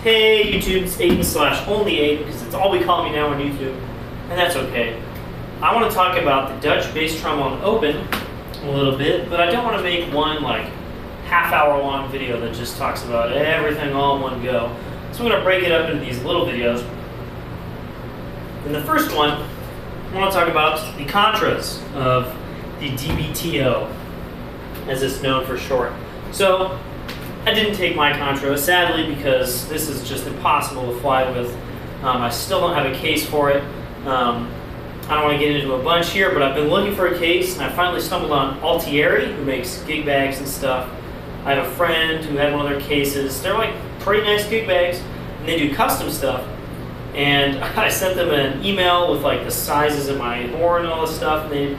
Hey YouTube, it's Aiden/only Aiden, because it's all we call me now on YouTube, and that's okay. I want to talk about the Dutch bass trombone open a little bit, but I don't want to make one like half-hour long video that just talks about everything all in one go. So I'm going to break it up into these little videos. In the first one, I want to talk about the contras of the DBTO, as it's known for short. So I didn't take my contra, sadly, because this is just impossible to fly with. I still don't have a case for it. I don't want to get into a bunch here, but I've been looking for a case, and I finally stumbled on Altieri, who makes gig bags and stuff. I have a friend who had one of their cases. They're like pretty nice gig bags, and they do custom stuff. And I sent them an email with like the sizes of my horn and all this stuff, and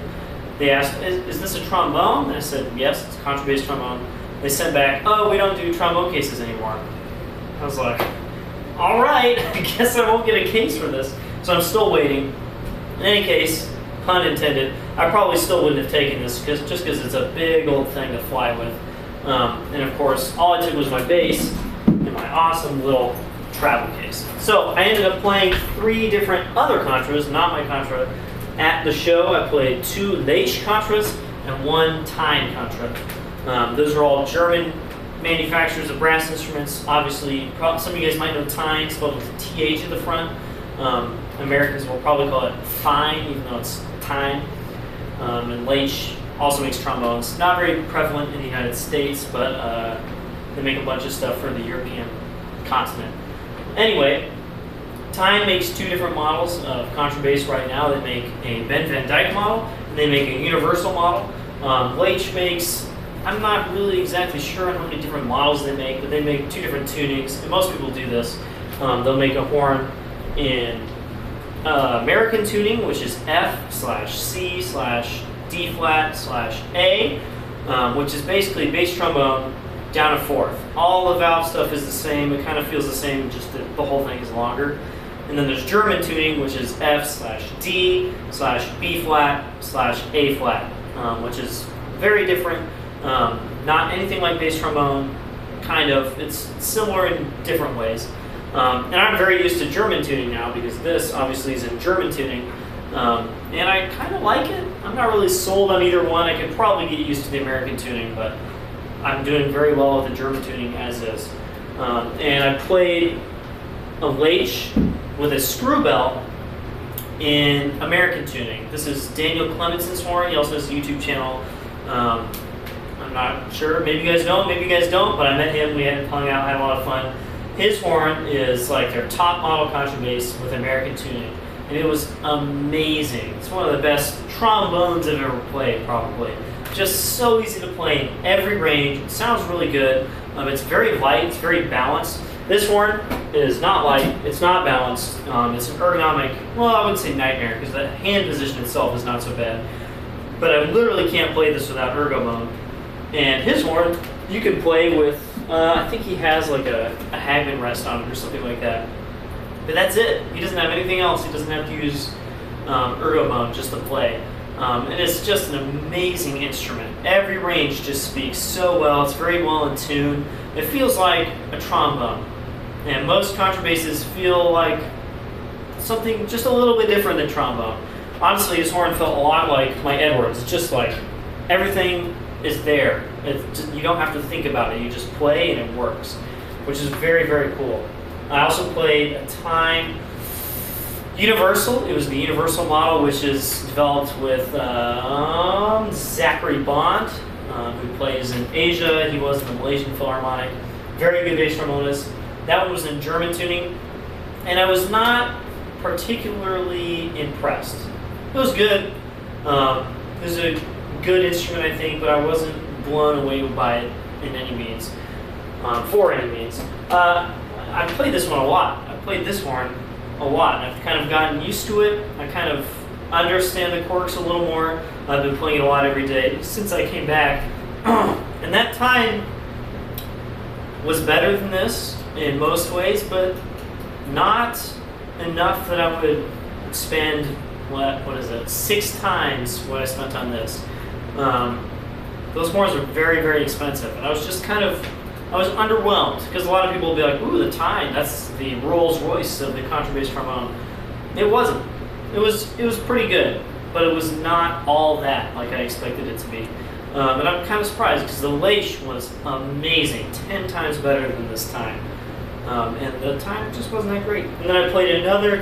they asked, is this a trombone? And I said, yes, it's a contrabass trombone. They sent back, oh, we don't do trombone cases anymore. I was like, all right, I guess I won't get a case for this. So I'm still waiting. In any case, pun intended, I probably still wouldn't have taken this just because it's a big old thing to fly with. And of course, all I took was my bass and my awesome little travel case. So I ended up playing 3 different other contras, not my contra. At the show, I played 2 Leitch contras and 1 Thein contra. Those are all German manufacturers of brass instruments. Obviously, some of you guys might know Thein, spelled with a TH at the front. Americans will probably call it Thein, even though it's Thein. And Leitch also makes trombones. Not very prevalent in the United States, but they make a bunch of stuff for the European continent. Anyway, Thein makes 2 different models of contrabass right now. They make a Ben Van Dyke model, and they make a universal model. Leitch makes, I'm not really exactly sure how many different models they make, but they make 2 different tunings, and most people do this. They'll make a horn in American tuning, which is F/C/D/A, which is basically bass trombone down a 4th. All the valve stuff is the same. It kind of feels the same, just that the whole thing is longer. And then there's German tuning, which is F/D/B/A flat, which is very different. Not anything like bass trombone, kind of. It's similar in different ways. And I'm very used to German tuning now because this obviously is in German tuning. And I kind of like it. I'm not really sold on either one. I could probably get used to the American tuning, but I'm doing very well with the German tuning as is. And I played a Leitch with a screw bell in American tuning. This is Daniel Clemenson's horn. He also has a YouTube channel. I'm not sure. Maybe you guys know him, maybe you guys don't, but I met him. We hung out, had a lot of fun. His horn is like their top model contrabass with American tuning, and it was amazing. It's one of the best trombones I've ever played, probably. Just so easy to play in every range. It sounds really good. It's very light. It's very balanced. This horn is not light. It's not balanced. It's an ergonomic, well, I wouldn't say nightmare, because the hand position itself is not so bad. But I literally can't play this without ergo mode. And his horn, you can play with, I think he has like a Hagman rest on it or something like that. But that's it. He doesn't have anything else. He doesn't have to use ergo mode just to play. And it's just an amazing instrument. Every range just speaks so well. It's very well in tune. It feels like a trombone. And most contrabasses feel like something just a little bit different than trombone. Honestly, his horn felt a lot like my Edwards. It's just like everything is there. You don't have to think about it. You just play and it works, which is very, very cool. I also played a Thein Universal. It was the Universal model, which is developed with Zachary Bond, who plays in Asia. He was in the Malaysian Philharmonic. Very good bass trombonist. That one was in German tuning, and I was not particularly impressed. It was good. It was a good instrument, I think, but I wasn't blown away by it in any means, for any means. I played this one a lot. I played this horn a lot, and I've kind of gotten used to it. I kind of understand the quirks a little more. I've been playing it a lot every day since I came back. And that time was better than this in most ways, but not enough that I would spend, what is it, 6 times what I spent on this. Those horns are very, very expensive, and I was just kind of I was underwhelmed because a lot of people will be like, "Ooh, the Thein, that's the Rolls Royce of the contrabass trombone." It wasn't. It was pretty good, but it was not all that like I expected it to be. And I'm kind of surprised because the Leish was amazing, 10 times better than this Thein. And the Thein just wasn't that great. And then I played another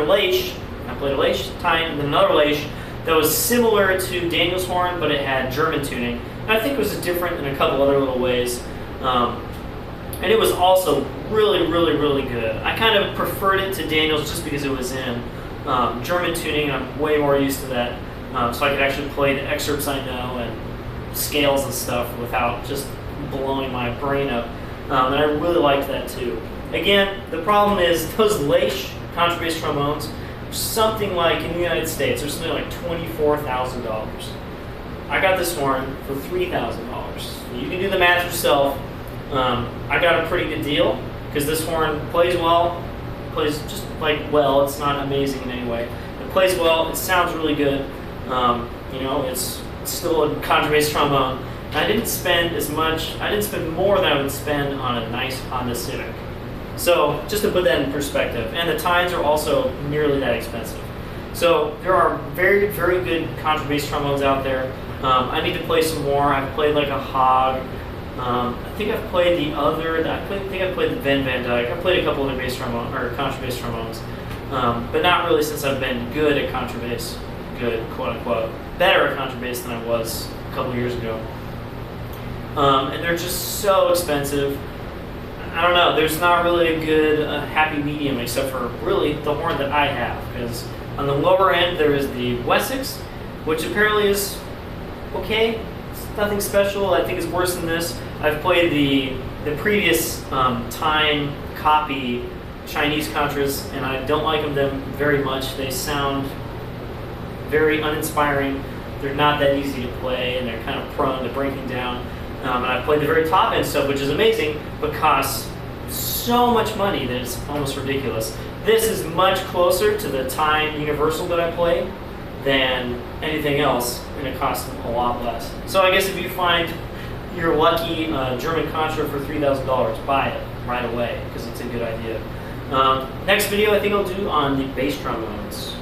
Leish. I played a Leish, Thein, and then another Leish that was similar to Daniel's horn, but it had German tuning. And I think it was different in a couple other little ways. And it was also really, really, really good. I kind of preferred it to Daniel's just because it was in German tuning, and I'm way more used to that. So I could actually play the excerpts I know and scales and stuff without just blowing my brain up. And I really liked that too. Again, the problem is those Leish contrabass trombones, something like in the United States, there's something like $24,000. I got this horn for $3,000. You can do the math yourself. I got a pretty good deal because this horn plays well, plays just like well. It's not amazing in any way. It plays well. It sounds really good. You know, it's still a contrabass trombone. And I didn't spend as much. I didn't spend more than I would spend on a nice Honda Civic. So just to put that in perspective, and the Theins are also nearly that expensive. So there are very, very good contrabass trombones out there. I need to play some more. I've played like a Hog. I think I've played the other. I think I've played the Van Dyke. I've played a couple of bass trombone or contrabass trombones, but not really since I've been good at contrabass. Good, quote unquote, better at contrabass than I was a couple years ago. And they're just so expensive. I don't know. There's not really a good happy medium except for really the horn that I have. Because on the lower end there is the Wessex, which apparently is okay. It's nothing special. I think it's worse than this. I've played the previous Thein copy Chinese contras, and I don't like them very much. They sound very uninspiring. They're not that easy to play, and they're kind of prone to breaking down. And I've played the very top end stuff, which is amazing, but costs so much money that it's almost ridiculous. This is much closer to the Thein Universal that I play than anything else, and it costs a lot less. So I guess if you find your lucky German Contra for $3,000, buy it right away, because it's a good idea. Next video I think I'll do on the bass trombones.